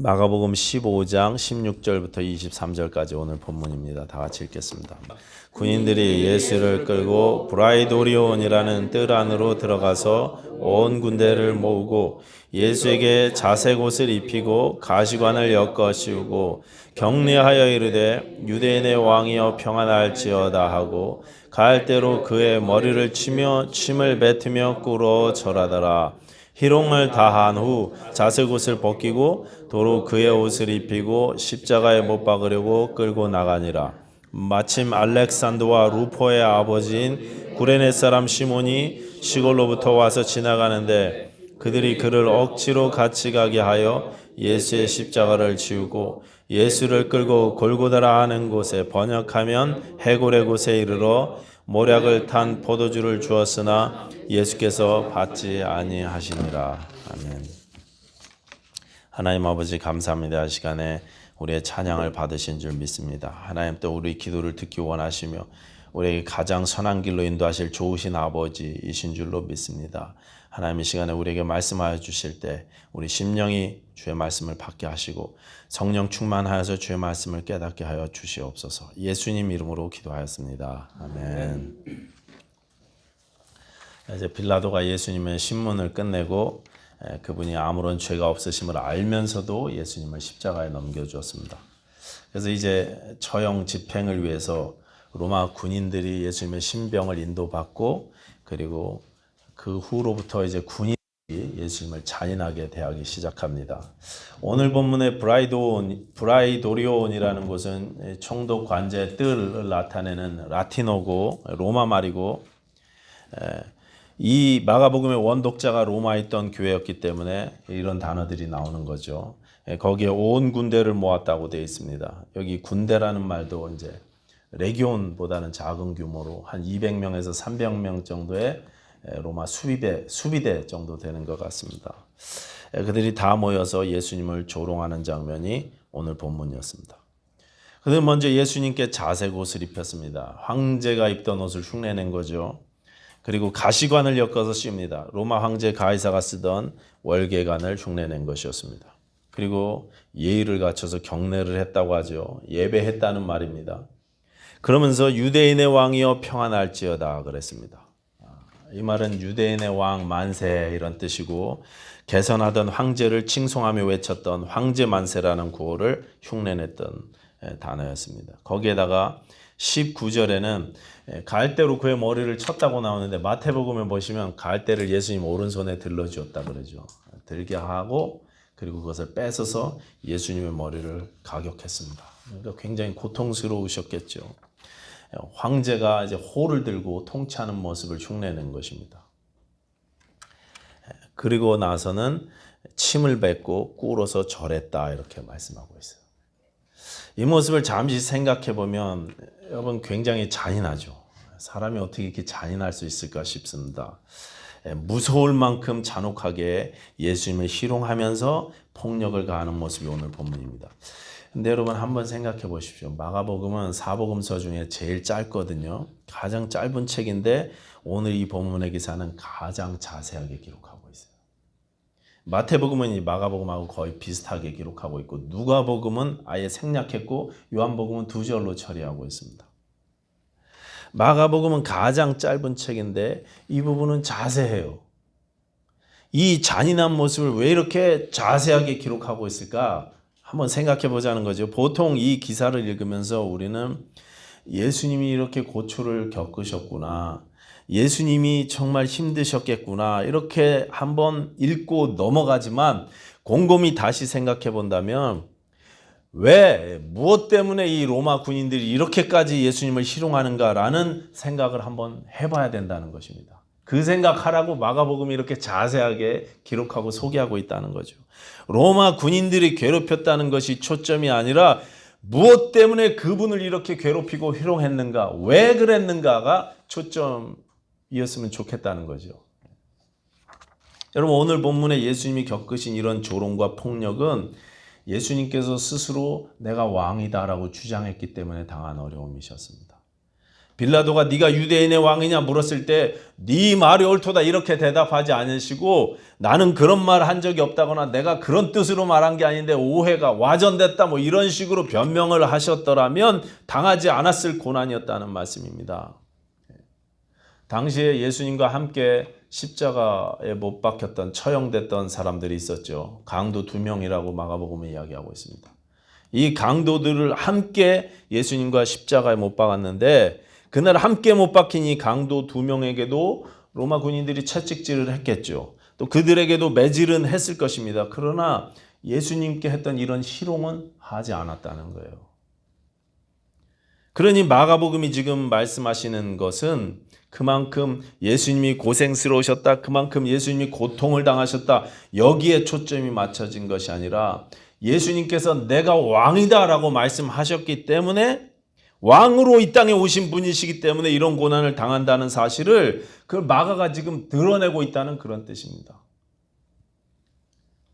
마가복음 15장 16절부터 23절까지 오늘 본문입니다. 다 같이 읽겠습니다. 군인들이 예수를 끌고 브라이도리온이라는 뜰 안으로 들어가서 온 군대를 모으고 예수에게 자색 옷을 입히고 가시관을 엮어 씌우고 격려하여 이르되 유대인의 왕이여 평안할지어다 하고 갈대로 그의 머리를 치며 침을 뱉으며 꿇어 절하더라. 희롱을 다한 후 자색 옷을 벗기고 도로 그의 옷을 입히고 십자가에 못 박으려고 끌고 나가니라. 마침 알렉산더와 루포의 아버지인 구레네 사람 시몬이 시골로부터 와서 지나가는데 그들이 그를 억지로 같이 가게 하여 예수의 십자가를 지우고 예수를 끌고 골고다라 하는 곳에 번역하면 해골의 곳에 이르러 모략을 탄 포도주를 주었으나 예수께서 받지 아니하시니라. 아멘. 하나님 아버지 감사합니다. 이 시간에 우리의 찬양을 받으신 줄 믿습니다. 하나님 또 우리 기도를 듣기 원하시며 우리에게 가장 선한 길로 인도하실 좋으신 아버지이신 줄로 믿습니다. 하나님 이 시간에 우리에게 말씀하여 주실 때 우리 심령이 주의 말씀을 받게 하시고 성령 충만하여서 주의 말씀을 깨닫게 하여 주시옵소서. 예수님 이름으로 기도하였습니다. 아멘. 이제 빌라도가 예수님의 신문을 끝내고 그분이 아무런 죄가 없으심을 알면서도 예수님을 십자가에 넘겨주었습니다. 그래서 이제 처형 집행을 위해서 로마 군인들이 예수님의 신병을 인도받고 그리고 그 후로부터 이제 군인들이 예수님을 잔인하게 대하기 시작합니다. 오늘 본문의 브라이도리온이라는 곳은 총독 관제 뜰을 나타내는 라틴어고 로마 말이고 이 마가복음의 원독자가 로마에 있던 교회였기 때문에 이런 단어들이 나오는 거죠. 거기에 온 군대를 모았다고 되어 있습니다. 여기 군대라는 말도 이제 레기온보다는 작은 규모로 한 200명에서 300명 정도의 로마 수비대 정도 되는 것 같습니다. 그들이 다 모여서 예수님을 조롱하는 장면이 오늘 본문이었습니다. 그들은 먼저 예수님께 자색 옷을 입혔습니다. 황제가 입던 옷을 흉내낸 거죠. 그리고 가시관을 엮어서 씌웁니다. 로마 황제 가이사가 쓰던 월계관을 흉내낸 것이었습니다. 그리고 예의를 갖춰서 경례를 했다고 하죠. 예배했다는 말입니다. 그러면서 유대인의 왕이여 평안할지어다 그랬습니다. 이 말은 유대인의 왕 만세 이런 뜻이고 개선하던 황제를 칭송하며 외쳤던 황제 만세라는 구호를 흉내냈던 단어였습니다. 거기에다가 19절에는 갈대로 그의 머리를 쳤다고 나오는데 마태복음에 보시면 갈대를 예수님 오른손에 들러주었다 그러죠. 들게 하고 그리고 그것을 뺏어서 예수님의 머리를 가격했습니다. 그러니까 굉장히 고통스러우셨겠죠. 황제가 이제 호를 들고 통치하는 모습을 흉내낸 것입니다. 그리고 나서는 침을 뱉고 꿇어서 절했다 이렇게 말씀하고 있어요. 이 모습을 잠시 생각해 보면 여러분 굉장히 잔인하죠. 사람이 어떻게 이렇게 잔인할 수 있을까 싶습니다. 무서울 만큼 잔혹하게 예수님을 희롱하면서 폭력을 가하는 모습이 오늘 본문입니다. 근데 여러분 한번 생각해 보십시오. 마가복음은 사복음서 중에 제일 짧거든요. 가장 짧은 책인데 오늘 이 본문의 기사는 가장 자세하게 기록하고 있어요. 마태복음은 이 마가복음하고 거의 비슷하게 기록하고 있고 누가복음은 아예 생략했고 요한복음은 2절로 처리하고 있습니다. 마가복음은 가장 짧은 책인데 이 부분은 자세해요. 이 잔인한 모습을 왜 이렇게 자세하게 기록하고 있을까? 한번 생각해 보자는 거죠. 보통 이 기사를 읽으면서 우리는 예수님이 이렇게 고초를 겪으셨구나. 예수님이 정말 힘드셨겠구나. 이렇게 한번 읽고 넘어가지만 곰곰이 다시 생각해 본다면 무엇 때문에 이 로마 군인들이 이렇게까지 예수님을 희롱하는가라는 생각을 한번 해봐야 된다는 것입니다. 그 생각하라고 마가복음이 이렇게 자세하게 기록하고 소개하고 있다는 거죠. 로마 군인들이 괴롭혔다는 것이 초점이 아니라 무엇 때문에 그분을 이렇게 괴롭히고 희롱했는가, 왜 그랬는가가 초점이었으면 좋겠다는 거죠. 여러분 오늘 본문에 예수님이 겪으신 이런 조롱과 폭력은 예수님께서 스스로 내가 왕이다라고 주장했기 때문에 당한 어려움이셨습니다. 빌라도가 네가 유대인의 왕이냐 물었을 때 네 말이 옳도다 이렇게 대답하지 않으시고 나는 그런 말 한 적이 없다거나 내가 그런 뜻으로 말한 게 아닌데 오해가 와전됐다 뭐 이런 식으로 변명을 하셨더라면 당하지 않았을 고난이었다는 말씀입니다. 당시에 예수님과 함께 십자가에 못 박혔던 처형됐던 사람들이 있었죠. 강도 2명이라고 마가복음에 이야기하고 있습니다. 이 강도들을 함께 예수님과 십자가에 못 박았는데 그날 함께 못 박힌 이 강도 2명에게도 로마 군인들이 채찍질을 했겠죠. 또 그들에게도 매질은 했을 것입니다. 그러나 예수님께 했던 이런 희롱은 하지 않았다는 거예요. 그러니 마가복음이 지금 말씀하시는 것은 그만큼 예수님이 고생스러우셨다, 그만큼 예수님이 고통을 당하셨다, 여기에 초점이 맞춰진 것이 아니라 예수님께서 내가 왕이다 라고 말씀하셨기 때문에 왕으로 이 땅에 오신 분이시기 때문에 이런 고난을 당한다는 사실을 그걸 마가가 지금 드러내고 있다는 그런 뜻입니다.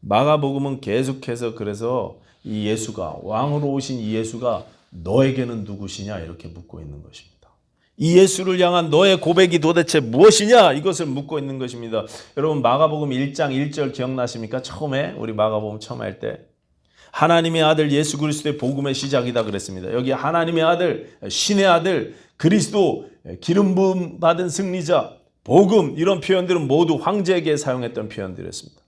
마가복음은 계속해서 그래서 이 예수가 왕으로 오신 이 예수가 너에게는 누구시냐 이렇게 묻고 있는 것입니다. 이 예수를 향한 너의 고백이 도대체 무엇이냐 이것을 묻고 있는 것입니다. 여러분 마가복음 1장 1절 기억나십니까? 처음에 우리 마가복음 처음 할 때 하나님의 아들 예수 그리스도의 복음의 시작이다 그랬습니다. 여기 하나님의 아들, 신의 아들, 그리스도, 기름 부음 받은 승리자, 복음 이런 표현들은 모두 황제에게 사용했던 표현들이었습니다.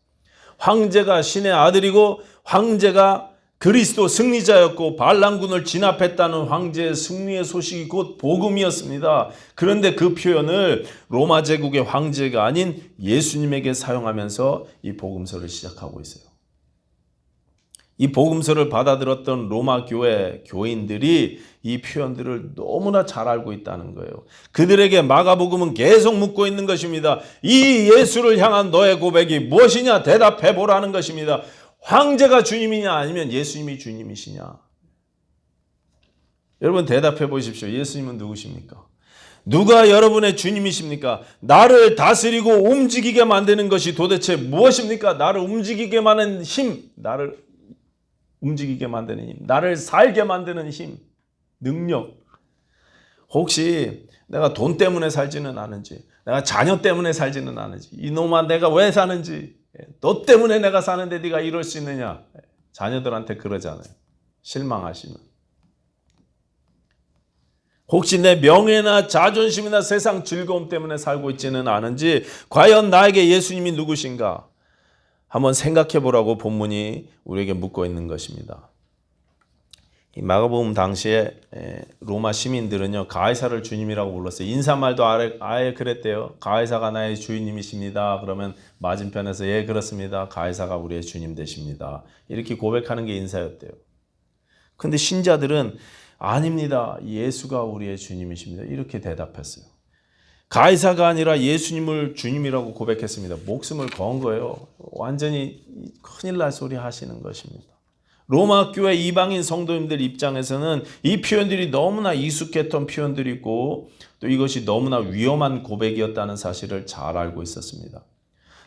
황제가 신의 아들이고 황제가 그리스도 승리자였고 반란군을 진압했다는 황제의 승리의 소식이 곧 복음이었습니다. 그런데 그 표현을 로마 제국의 황제가 아닌 예수님에게 사용하면서 이 복음서를 시작하고 있어요. 이 복음서를 받아들였던 로마 교회 교인들이 이 표현들을 너무나 잘 알고 있다는 거예요. 그들에게 마가복음은 계속 묻고 있는 것입니다. 이 예수를 향한 너의 고백이 무엇이냐 대답해 보라는 것입니다. 황제가 주님이냐 아니면 예수님이 주님이시냐? 여러분 대답해 보십시오. 예수님은 누구십니까? 누가 여러분의 주님이십니까? 나를 다스리고 움직이게 만드는 것이 도대체 무엇입니까? 나를 움직이게 만드는 힘, 나를 움직이게 만드는 힘, 나를 살게 만드는 힘, 능력. 혹시 내가 돈 때문에 살지는 않은지, 내가 자녀 때문에 살지는 않은지, 이놈아 내가 왜 사는지, 너 때문에 내가 사는데 네가 이럴 수 있느냐. 자녀들한테 그러잖아요. 실망하시면. 혹시 내 명예나 자존심이나 세상 즐거움 때문에 살고 있지는 않은지, 과연 나에게 예수님이 누구신가? 한번 생각해 보라고 본문이 우리에게 묻고 있는 것입니다. 이 마가복음 당시에 로마 시민들은요 가이사를 주님이라고 불렀어요. 인사말도 아예 그랬대요. 가이사가 나의 주인님이십니다. 그러면 맞은편에서 예 그렇습니다. 가이사가 우리의 주님 되십니다. 이렇게 고백하는 게 인사였대요. 근데 신자들은 아닙니다. 예수가 우리의 주님이십니다. 이렇게 대답했어요. 가이사가 아니라 예수님을 주님이라고 고백했습니다. 목숨을 건 거예요. 완전히 큰일 날 소리 하시는 것입니다. 로마 교회 이방인 성도님들 입장에서는 이 표현들이 너무나 익숙했던 표현들이고 또 이것이 너무나 위험한 고백이었다는 사실을 잘 알고 있었습니다.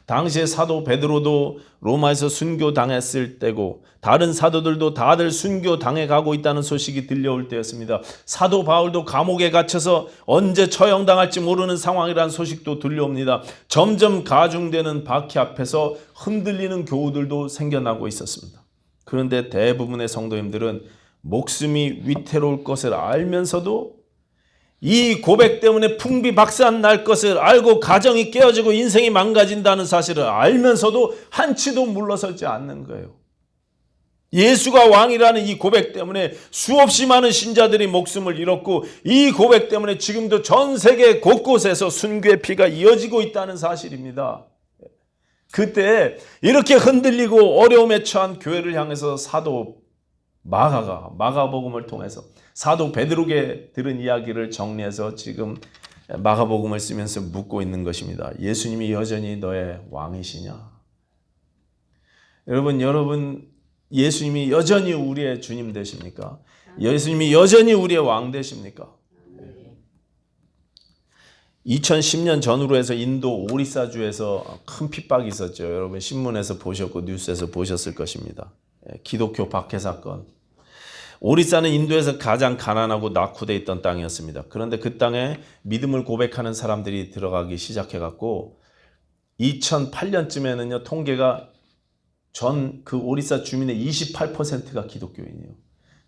당시에 사도 베드로도 로마에서 순교당했을 때고 다른 사도들도 다들 순교당해 가고 있다는 소식이 들려올 때였습니다. 사도 바울도 감옥에 갇혀서 언제 처형당할지 모르는 상황이라는 소식도 들려옵니다. 점점 가중되는 박해 앞에서 흔들리는 교우들도 생겨나고 있었습니다. 그런데 대부분의 성도님들은 목숨이 위태로울 것을 알면서도 이 고백 때문에 풍비박산 날 것을 알고 가정이 깨어지고 인생이 망가진다는 사실을 알면서도 한치도 물러서지 않는 거예요. 예수가 왕이라는 이 고백 때문에 수없이 많은 신자들이 목숨을 잃었고 이 고백 때문에 지금도 전 세계 곳곳에서 순교의 피가 이어지고 있다는 사실입니다. 그때 이렇게 흔들리고 어려움에 처한 교회를 향해서 사도 마가가 마가복음을 통해서 사도 베드로에게 들은 이야기를 정리해서 지금 마가복음을 쓰면서 묻고 있는 것입니다. 예수님이 여전히 너의 왕이시냐? 여러분 예수님이 여전히 우리의 주님 되십니까? 예수님이 여전히 우리의 왕 되십니까? 2010년 전후로 해서 인도 오리사주에서 큰 핍박이 있었죠. 여러분 신문에서 보셨고 뉴스에서 보셨을 것입니다. 기독교 박해 사건. 오리사는 인도에서 가장 가난하고 낙후돼 있던 땅이었습니다. 그런데 그 땅에 믿음을 고백하는 사람들이 들어가기 시작해갖고 2008년쯤에는요 통계가 전 그 오리사 주민의 28%가 기독교인이에요.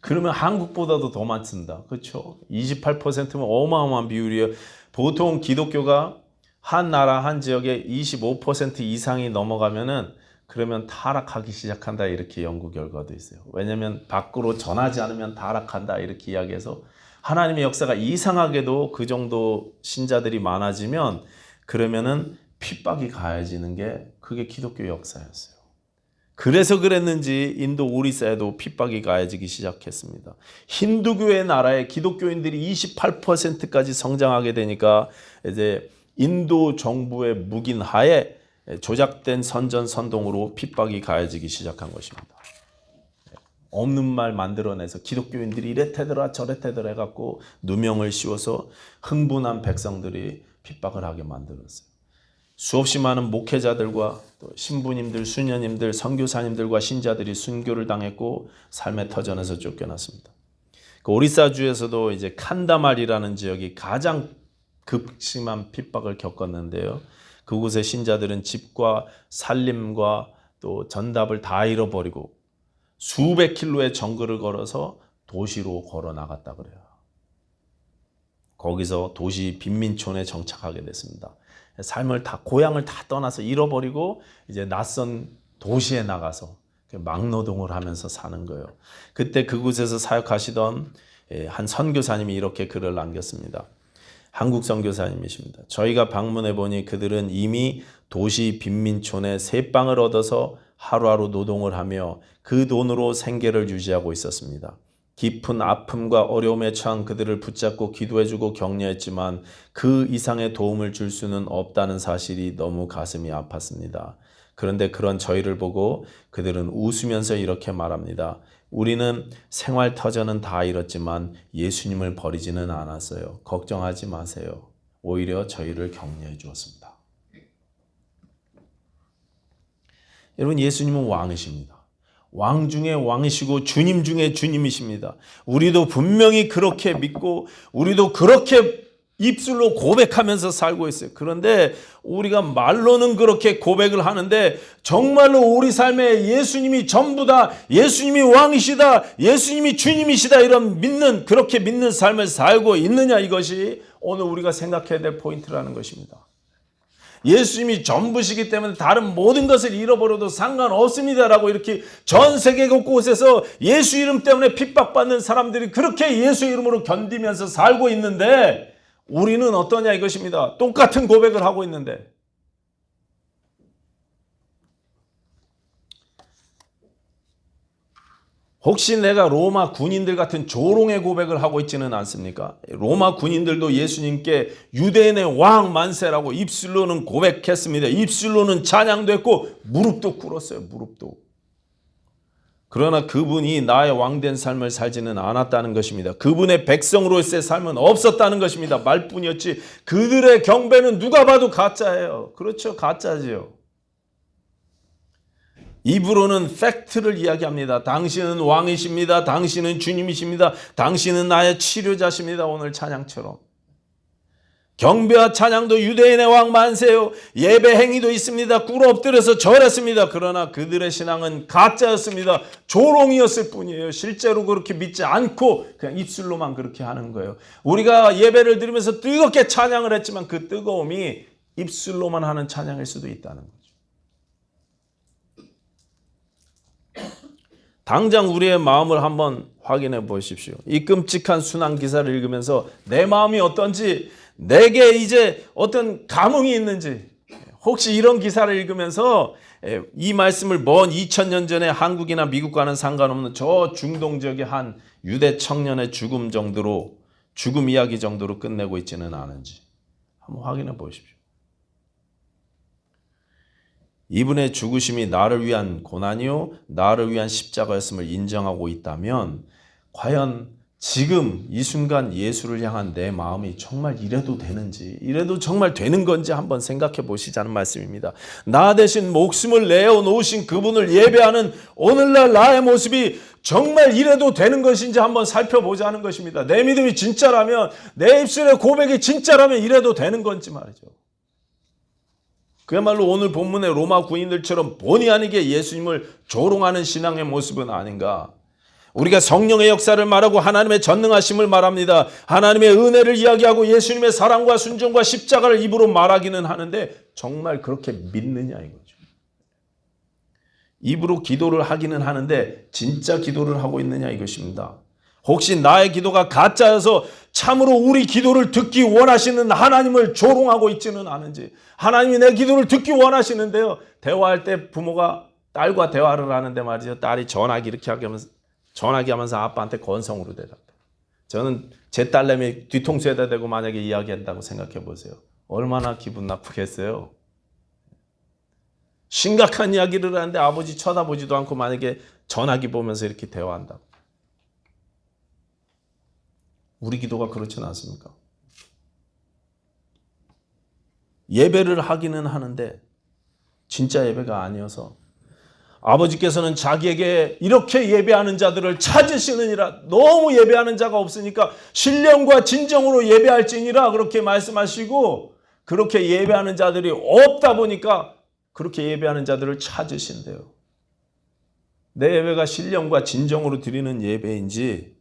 그러면 한국보다도 더 많습니다. 그렇죠? 28%면 어마어마한 비율이에요. 보통 기독교가 한 나라 한 지역에 25% 이상이 넘어가면은 그러면 타락하기 시작한다 이렇게 연구 결과도 있어요. 왜냐하면 밖으로 전하지 않으면 타락한다 이렇게 이야기해서 하나님의 역사가 이상하게도 그 정도 신자들이 많아지면 그러면은 핍박이 가해지는 게 그게 기독교 역사였어요. 그래서 그랬는지 인도 오리사에도 핍박이 가해지기 시작했습니다. 힌두교의 나라에 기독교인들이 28%까지 성장하게 되니까 이제 인도 정부의 묵인하에 조작된 선전 선동으로 핍박이 가해지기 시작한 것입니다. 없는 말 만들어내서 기독교인들이 이랬대더라 저랬대더라 해갖고 누명을 씌워서 흥분한 백성들이 핍박을 하게 만들었어요. 수없이 많은 목회자들과 또 신부님들, 수녀님들, 선교사님들과 신자들이 순교를 당했고 삶의 터전에서 쫓겨났습니다. 그 오리사주에서도 이제 칸다말이라는 지역이 가장 극심한 핍박을 겪었는데요. 그곳의 신자들은 집과 살림과 또 전답을 다 잃어버리고 수백 킬로의 정글을 걸어서 도시로 걸어 나갔다 그래요. 거기서 도시 빈민촌에 정착하게 됐습니다. 삶을 다 고향을 다 떠나서 잃어버리고 이제 낯선 도시에 나가서 막노동을 하면서 사는 거예요. 그때 그곳에서 사역하시던 한 선교사님이 이렇게 글을 남겼습니다. 한국 선교사님이십니다. 저희가 방문해 보니 그들은 이미 도시 빈민촌에 새빵을 얻어서 하루하루 노동을 하며 그 돈으로 생계를 유지하고 있었습니다. 깊은 아픔과 어려움에 처한 그들을 붙잡고 기도해주고 격려했지만 그 이상의 도움을 줄 수는 없다는 사실이 너무 가슴이 아팠습니다. 그런데 그런 저희를 보고 그들은 웃으면서 이렇게 말합니다. 우리는 생활 터전은 다 잃었지만 예수님을 버리지는 않았어요. 걱정하지 마세요. 오히려 저희를 격려해 주었습니다. 여러분, 예수님은 왕이십니다. 왕 중에 왕이시고 주님 중에 주님이십니다. 우리도 분명히 그렇게 믿고 우리도 그렇게 입술로 고백하면서 살고 있어요. 그런데 우리가 말로는 그렇게 고백을 하는데 정말로 우리 삶에 예수님이 전부다, 예수님이 왕이시다, 예수님이 주님이시다 이런 그렇게 믿는 삶을 살고 있느냐, 이것이 오늘 우리가 생각해야 될 포인트라는 것입니다. 예수님이 전부시기 때문에 다른 모든 것을 잃어버려도 상관없습니다라고 이렇게 전 세계 곳곳에서 예수 이름 때문에 핍박받는 사람들이 그렇게 예수 이름으로 견디면서 살고 있는데 우리는 어떠냐 이것입니다. 똑같은 고백을 하고 있는데 혹시 내가 로마 군인들 같은 조롱의 고백을 하고 있지는 않습니까? 로마 군인들도 예수님께 유대인의 왕 만세라고 입술로는 고백했습니다. 입술로는 찬양도 했고 무릎도 꿇었어요. 무릎도. 그러나 그분이 나의 왕된 삶을 살지는 않았다는 것입니다. 그분의 백성으로서의 삶은 없었다는 것입니다. 말뿐이었지 그들의 경배는 누가 봐도 가짜예요. 그렇죠. 가짜지요. 입으로는 팩트를 이야기합니다. 당신은 왕이십니다. 당신은 주님이십니다. 당신은 나의 치료자십니다. 오늘 찬양처럼. 경배와 찬양도 유대인의 왕 만세요. 예배 행위도 있습니다. 꿇어 엎드려서 절했습니다. 그러나 그들의 신앙은 가짜였습니다. 조롱이었을 뿐이에요. 실제로 그렇게 믿지 않고 그냥 입술로만 그렇게 하는 거예요. 우리가 예배를 드리면서 뜨겁게 찬양을 했지만 그 뜨거움이 입술로만 하는 찬양일 수도 있다는 거죠. 당장 우리의 마음을 한번 확인해 보십시오. 이 끔찍한 순환 기사를 읽으면서 내 마음이 어떤지, 내게 이제 어떤 감흥이 있는지, 혹시 이런 기사를 읽으면서 이 말씀을 먼 2000년 전에 한국이나 미국과는 상관없는 저 중동 지역의 한 유대 청년의 죽음 이야기 정도로 끝내고 있지는 않은지 한번 확인해 보십시오. 이분의 죽으심이 나를 위한 고난이요 나를 위한 십자가였음을 인정하고 있다면 과연 지금 이 순간 예수를 향한 내 마음이 정말 이래도 되는지, 이래도 정말 되는 건지 한번 생각해 보시자는 말씀입니다. 나 대신 목숨을 내어놓으신 그분을 예배하는 오늘날 나의 모습이 정말 이래도 되는 것인지 한번 살펴보자는 것입니다. 내 믿음이 진짜라면, 내 입술의 고백이 진짜라면 이래도 되는 건지 말이죠. 그야말로 오늘 본문의 로마 구인들처럼 본의 아니게 예수님을 조롱하는 신앙의 모습은 아닌가. 우리가 성령의 역사를 말하고 하나님의 전능하심을 말합니다. 하나님의 은혜를 이야기하고 예수님의 사랑과 순종과 십자가를 입으로 말하기는 하는데 정말 그렇게 믿느냐 이거죠. 입으로 기도를 하기는 하는데 진짜 기도를 하고 있느냐 이것입니다. 혹시 나의 기도가 가짜여서 참으로 우리 기도를 듣기 원하시는 하나님을 조롱하고 있지는 않은지. 하나님이 내 기도를 듣기 원하시는데요. 대화할 때 부모가 딸과 대화를 하는데 말이죠. 딸이 전화기 이렇게 하면서 아빠한테 건성으로 대답해요. 저는 제 딸내미 뒤통수에다 대고 만약에 이야기한다고 생각해 보세요. 얼마나 기분 나쁘겠어요. 심각한 이야기를 하는데 아버지 쳐다보지도 않고 만약에 전화기 보면서 이렇게 대화한다고. 우리 기도가 그렇지는 않습니까? 예배를 하기는 하는데 진짜 예배가 아니어서 아버지께서는 자기에게 이렇게 예배하는 자들을 찾으시느니라. 너무 예배하는 자가 없으니까 신령과 진정으로 예배할지니라 그렇게 말씀하시고, 그렇게 예배하는 자들이 없다 보니까 그렇게 예배하는 자들을 찾으신대요. 내 예배가 신령과 진정으로 드리는 예배인지,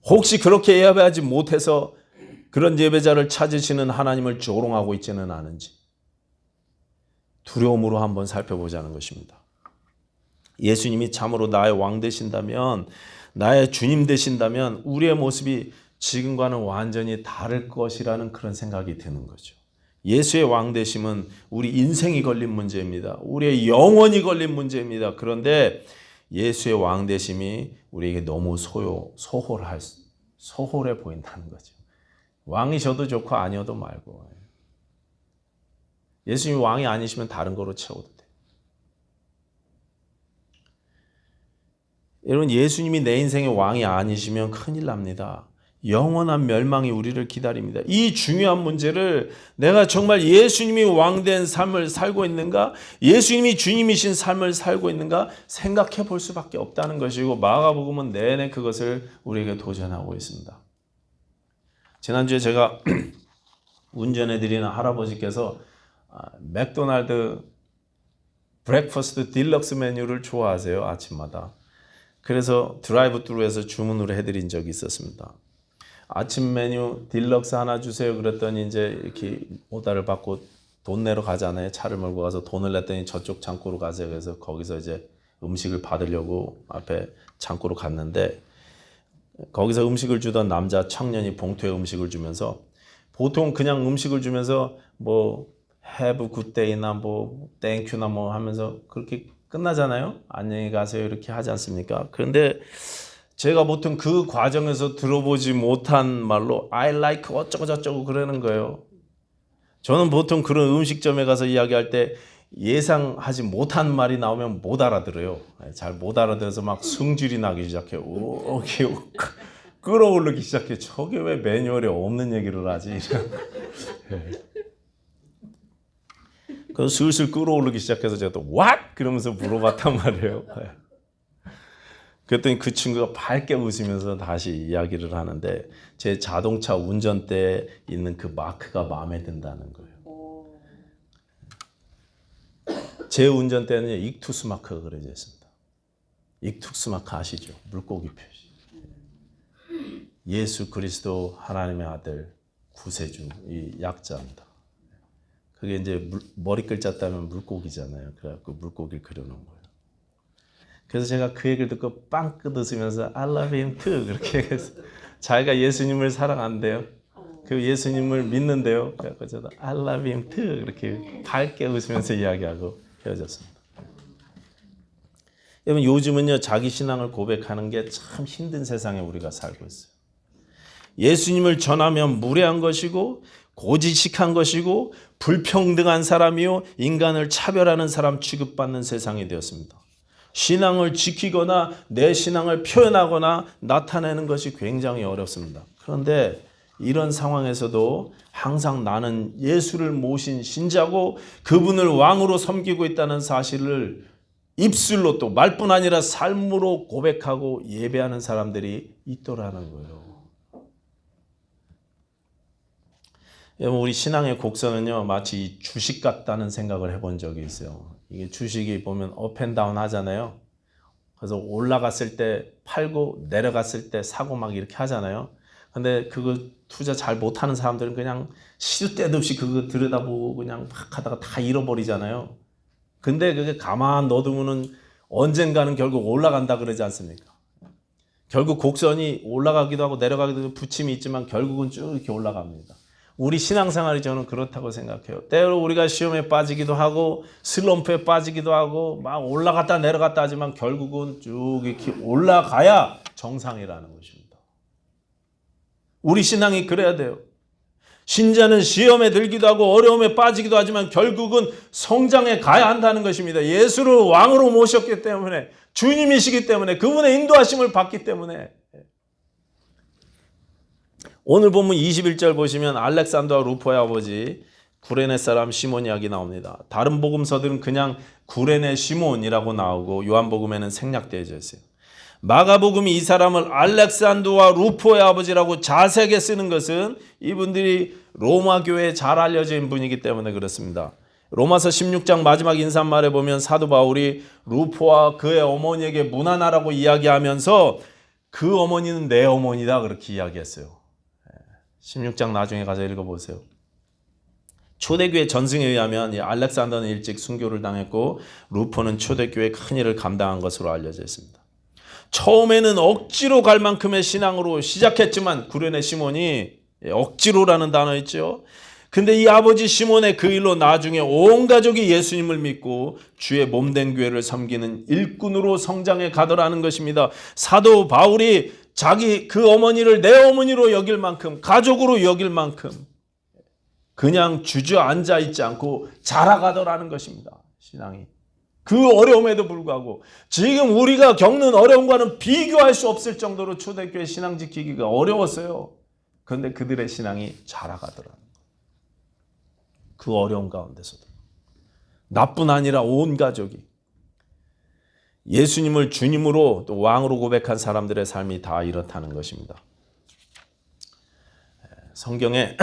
혹시 그렇게 예배하지 못해서 그런 예배자를 찾으시는 하나님을 조롱하고 있지는 않은지 두려움으로 한번 살펴보자는 것입니다. 예수님이 참으로 나의 왕 되신다면, 나의 주님 되신다면 우리의 모습이 지금과는 완전히 다를 것이라는 그런 생각이 드는 거죠. 예수의 왕 되심은 우리 인생이 걸린 문제입니다. 우리의 영혼이 걸린 문제입니다. 그런데 예수의 왕 되심이 우리에게 너무 소홀해 보인다는 거죠. 왕이셔도 좋고 아니어도 말고. 예수님이 왕이 아니시면 다른 거로 채워도 돼요. 여러분, 예수님이 내 인생의 왕이 아니시면 큰일 납니다. 영원한 멸망이 우리를 기다립니다. 이 중요한 문제를 내가 정말 예수님이 왕된 삶을 살고 있는가, 예수님이 주님이신 삶을 살고 있는가 생각해 볼 수밖에 없다는 것이고, 마가복음은 내내 그것을 우리에게 도전하고 있습니다. 지난주에 제가 운전해 드리는 할아버지께서 맥도날드 브렉퍼스트 딜럭스 메뉴를 좋아하세요. 아침마다. 그래서 드라이브 트루에서 주문을 해드린 적이 있었습니다. 아침 메뉴 딜럭스 하나 주세요. 그랬더니 이제 이렇게 오다를 받고 돈 내러 가잖아요. 차를 몰고 가서 돈을 냈더니 저쪽 창고로 가세요. 그래서 거기서 이제 음식을 받으려고 앞에 창고로 갔는데, 거기서 음식을 주던 남자 청년이 봉투에 음식을 주면서, 보통 그냥 음식을 주면서 뭐 have a good day나 뭐 thank you나 뭐 하면서 그렇게 끝나잖아요. 안녕히 가세요 이렇게 하지 않습니까? 그런데 제가 보통 그 과정에서 들어보지 못한 말로 I like 어쩌고 저쩌고 그러는 거예요. 저는 보통 그런 음식점에 가서 이야기할 때 예상하지 못한 말이 나오면 못 알아들어요. 잘 못 알아들어서 막 승질이 나기 시작해요. 끌어오르기 시작해. 저게 왜 매뉴얼에 없는 얘기를 하지? 그래서 슬슬 끌어오르기 시작해서 제가 또 What? 그러면서 물어봤단 말이에요. 그랬더니 그 친구가 밝게 웃으면서 다시 이야기를 하는데, 제 자동차 운전대에 있는 그 마크가 마음에 든다는 거예요. 제 운전대는 익투스 마크가 그려져 있습니다. 익투스 마크 아시죠? 물고기 표시. 예수 그리스도 하나님의 아들 구세주, 이 약자입니다. 그게 이제 머리 글자 따면 물고기잖아요. 그래갖고 물고기를 그려놓은 거예요. 그래서 제가 그 얘기를 듣고 빵 웃으면서 I love him too 그렇게 해서, 자기가 예수님을 사랑한대요. 그 예수님을 믿는데요. 그래서 저도 I love him too 이렇게 밝게 웃으면서 이야기하고 헤어졌습니다. 여러분, 요즘은요 자기 신앙을 고백하는 게 참 힘든 세상에 우리가 살고 있어요. 예수님을 전하면 무례한 것이고 고지식한 것이고 불평등한 사람이요 인간을 차별하는 사람 취급받는 세상이 되었습니다. 신앙을 지키거나 내 신앙을 표현하거나 나타내는 것이 굉장히 어렵습니다. 그런데 이런 상황에서도 항상 나는 예수를 모신 신자고 그분을 왕으로 섬기고 있다는 사실을 입술로 또 말뿐 아니라 삶으로 고백하고 예배하는 사람들이 있더라는 거예요. 여러분, 우리 신앙의 곡선은요, 마치 주식 같다는 생각을 해본 적이 있어요. 이게 주식이 보면 업앤다운 하잖아요. 그래서 올라갔을 때 팔고 내려갔을 때 사고 막 이렇게 하잖아요. 근데 그거 투자 잘 못하는 사람들은 그냥 시도 때도 없이 그거 들여다보고 그냥 막 하다가 다 잃어버리잖아요. 근데 그게 가만 놔두면은 언젠가는 결국 올라간다 그러지 않습니까? 결국 곡선이 올라가기도 하고 내려가기도 하고 부침이 있지만 결국은 쭉 이렇게 올라갑니다. 우리 신앙생활이 저는 그렇다고 생각해요. 때로 우리가 시험에 빠지기도 하고 슬럼프에 빠지기도 하고 막 올라갔다 내려갔다 하지만 결국은 쭉 이렇게 올라가야 정상이라는 것입니다. 우리 신앙이 그래야 돼요. 신자는 시험에 들기도 하고 어려움에 빠지기도 하지만 결국은 성장해 가야 한다는 것입니다. 예수를 왕으로 모셨기 때문에, 주님이시기 때문에, 그분의 인도하심을 받기 때문에. 오늘 본문 21절 보시면 알렉산더와 루포의 아버지 구레네 사람 시몬 이야기 나옵니다. 다른 복음서들은 그냥 구레네 시몬이라고 나오고 요한복음에는 생략되어져 있어요. 마가복음이 이 사람을 알렉산더와 루포의 아버지라고 자세하게 쓰는 것은 이분들이 로마 교회에 잘 알려진 분이기 때문에 그렇습니다. 로마서 16장 마지막 인사말에 보면 사도 바울이 루포와 그의 어머니에게 문안하라고 이야기하면서 그 어머니는 내 어머니다 그렇게 이야기했어요. 16장 나중에 가서 읽어보세요. 초대교회 전승에 의하면 알렉산더는 일찍 순교를 당했고 루포는 초대교회 큰 일을 감당한 것으로 알려져 있습니다. 처음에는 억지로 갈 만큼의 신앙으로 시작했지만 구레네 시몬이 억지로라는 단어 있죠. 근데 이 아버지 시몬의 그 일로 나중에 온 가족이 예수님을 믿고 주의 몸된 교회를 섬기는 일꾼으로 성장해 가더라는 것입니다. 사도 바울이 자기 그 어머니를 내 어머니로 여길 만큼, 가족으로 여길 만큼 그냥 주저앉아 있지 않고 자라가더라는 것입니다. 신앙이. 그 어려움에도 불구하고 지금 우리가 겪는 어려움과는 비교할 수 없을 정도로 초대교회 신앙 지키기가 어려웠어요. 그런데 그들의 신앙이 자라가더라는 거예요. 그 어려움 가운데서도. 나뿐 아니라 온 가족이 예수님을 주님으로 또 왕으로 고백한 사람들의 삶이 다 이렇다는 것입니다. 성경에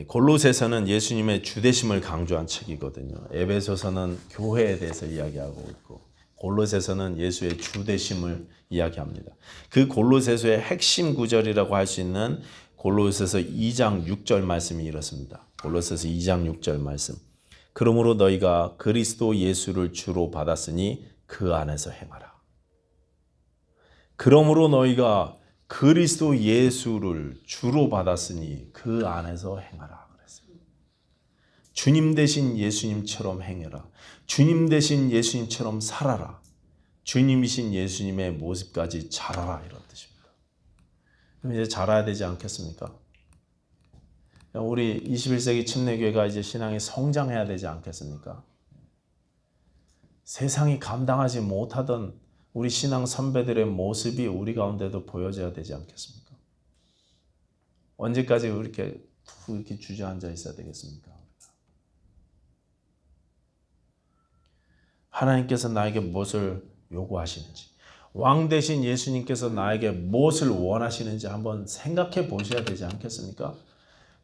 골로새서는 예수님의 주되심을 강조한 책이거든요. 에베소서는 교회에 대해서 이야기하고 있고 골로새서는 예수의 주되심을 이야기합니다. 그 골로새서의 핵심 구절이라고 할 수 있는 골로새서 2장 6절 말씀이 이렇습니다. 골로새서 2장 6절 말씀. 그러므로 너희가 그리스도 예수를 주로 받았으니 그 안에서 행하라. 그러므로 너희가 그리스도 예수를 주로 받았으니 그 안에서 행하라 그랬어요. 주님 대신 예수님처럼 행해라. 주님 대신 예수님처럼 살아라. 주님이신 예수님의 모습까지 자라라 이런 뜻입니다. 그럼 이제 자라야 되지 않겠습니까? 우리 21세기 침례교회가 이제 신앙이 성장해야 되지 않겠습니까? 세상이 감당하지 못하던 우리 신앙 선배들의 모습이 우리 가운데도 보여져야 되지 않겠습니까? 언제까지 이렇게 주저앉아 있어야 되겠습니까? 하나님께서 나에게 무엇을 요구하시는지, 왕 대신 예수님께서 나에게 무엇을 원하시는지 한번 생각해 보셔야 되지 않겠습니까?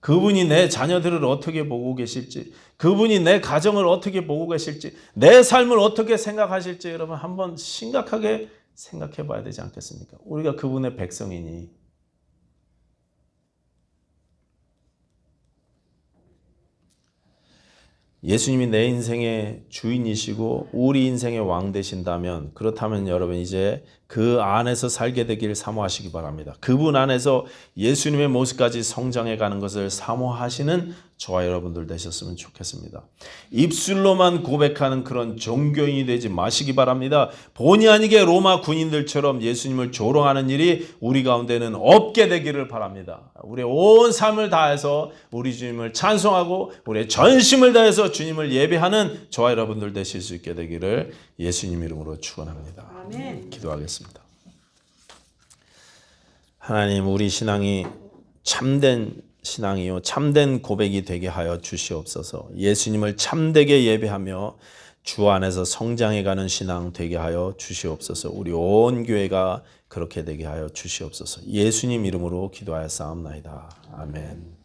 그분이 내 자녀들을 어떻게 보고 계실지, 그분이 내 가정을 어떻게 보고 계실지, 내 삶을 어떻게 생각하실지 여러분 한번 심각하게 생각해 봐야 되지 않겠습니까? 우리가 그분의 백성이니. 예수님이 내 인생의 주인이시고 우리 인생의 왕 되신다면, 그렇다면 여러분 이제 그 안에서 살게 되길 사모하시기 바랍니다. 그분 안에서 예수님의 모습까지 성장해 가는 것을 사모하시는 저와 여러분들 되셨으면 좋겠습니다. 입술로만 고백하는 그런 종교인이 되지 마시기 바랍니다. 본의 아니게 로마 군인들처럼 예수님을 조롱하는 일이 우리 가운데는 없게 되기를 바랍니다. 우리의 온 삶을 다해서 우리 주님을 찬송하고 우리의 전심을 다해서 주님을 예배하는 저와 여러분들 되실 수 있게 되기를 예수님 이름으로 축원합니다. 아멘. 기도하겠습니다. 하나님, 우리 신앙이 참된 신앙이요 참된 고백이 되게 하여 주시옵소서. 예수님을 참되게 예배하며 주 안에서 성장해가는 신앙 되게 하여 주시옵소서. 우리 온 교회가 그렇게 되게 하여 주시옵소서. 예수님 이름으로 기도하여 싸움나이다. 아멘.